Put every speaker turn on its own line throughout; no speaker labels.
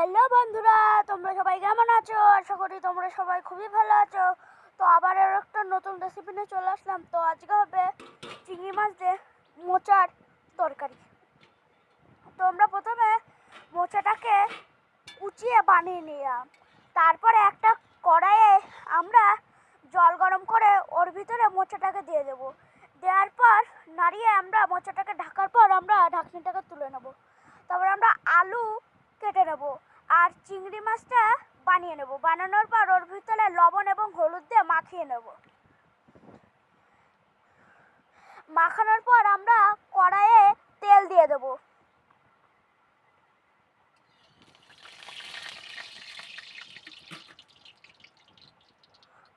Hello বন্ধুরা, তোমরা সবাই কেমন আছো? আশা করি তোমরা সবাই খুবই ভালো আছো। তো আবার আর একটা নতুন রেসিপি নিয়ে চলে আসলাম। তো আজকে হবে চিংড়ি মাছ দিয়ে মোচার তরকারি। তো আমরা প্রথমে মোচাটাকে কুচিয়ে বানিয়ে নিলাম। তারপরে একটা কড়াইয়ে আমরা জল গরম করে ওর ভিতরে মোচাটাকে দিয়ে দেবো। দেওয়ার পর নাড়িয়ে আমরা মোচাটাকে ঢাকার পর আমরা ঢাকনিটাকে তুলে নেব। তারপর আমরা আলু কেটে নেব আর চিংড়ি মাছটা বানিয়ে নেব। বানানোর পর ওর ভিতরে লবণ এবং হলুদ দিয়ে মাখিয়ে নেব। মাখানোর পর আমরা কড়াইয়ে তেল দিয়ে দেব।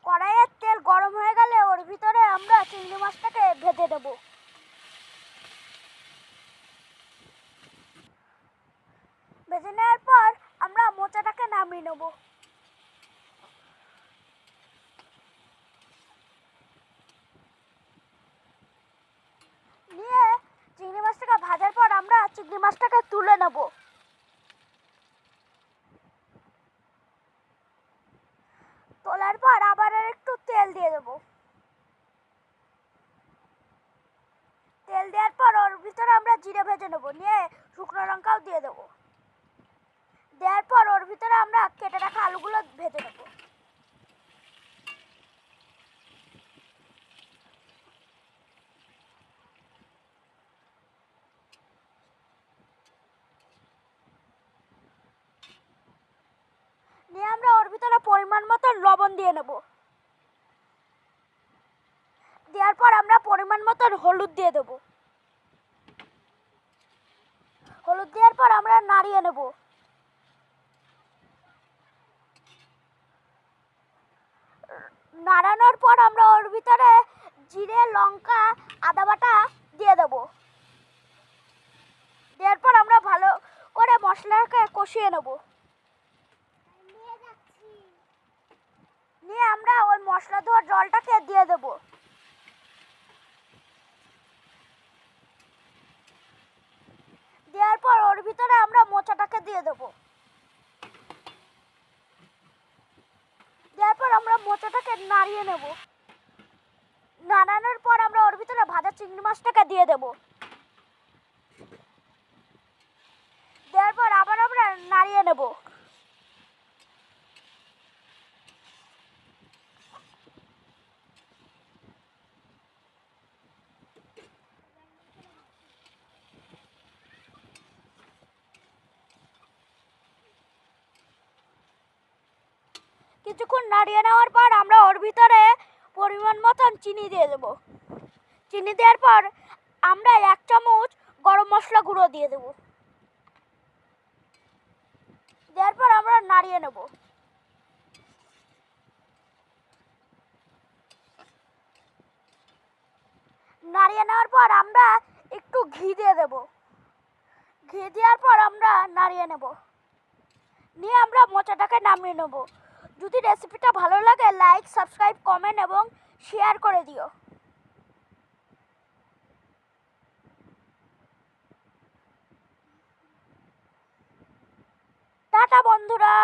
কড়াইয়ের তেল গরম হয়ে গেলে ওর ভিতরে আমরা চিংড়ি মাছটাকে ভেজে দেব। ভেজে নেওয়ার পর আমরা মোচাটাকে নামিয়ে নেব। নিয়ে চিংড়ি মাছটাকে ভাজার পর আমরা চিংড়ি মাছটাকে তুলে নেব। তোলার পর আবার একটু তেল দিয়ে দেবো। তেল দেওয়ার পর ওর ভিতরে আমরা জিরে ভেজে নেবো। নিয়ে শুকনো লঙ্কাও দিয়ে দেবো। দেওয়ার পর ওর ভিতরে আমরা কেটে রাখা আলুগুলো ভেজে নেবো। নিয়ে আমরা ওর ভিতরে পরিমাণ মতো লবণ দিয়ে নেব। দেওয়ার পর আমরা পরিমাণ মতো হলুদ দিয়ে দেবো। হলুদ দেওয়ার পর আমরা নাড়িয়ে নেব। নাড়ানোর পর আমরা ওর ভিতরে জিরে, লঙ্কা, আদা বাটা দিয়ে দেব। দেওয়ার পর আমরা ভালো করে মশলাটাকে কষিয়ে নেব। নিয়ে আমরা ওই মশলা ধোয়ার জলটাকে দিয়ে দেব। দেওয়ার পর ওর ভিতরে আমরা মোচাটাকে দিয়ে দেব। দেওয়ার পর আমরা মোচাটাকে নাড়িয়ে নেব। নাড়ানোর পর আমরা ওর ভিতরে ভাজা চিংড়ি মাছটাকে দিয়ে দেব। দেওয়ার পর আবার আমরা নাড়িয়ে নেব। কিছুক্ষণ নাড়িয়ে নেওয়ার পর আমরা ওর ভিতরে পরিমাণ মতন চিনি দিয়ে দেব। চিনি দেওয়ার পর আমরা 1 চামচ গরম মশলা গুঁড়ো দিয়ে দেব। দেওয়ার পর আমরা নাড়িয়ে নেব। নাড়িয়ে নেওয়ার পর আমরা একটু ঘি দিয়ে দেব। ঘি দেওয়ার পর আমরা নাড়িয়ে নেব। নিয়ে আমরা মোচাটাকে নামিয়ে নেব। যদি রেসিপিটা ভালো লাগে লাইক, সাবস্ক্রাইব, কমেন্ট এবং শেয়ার করে দিও। টাটা বন্ধুরা।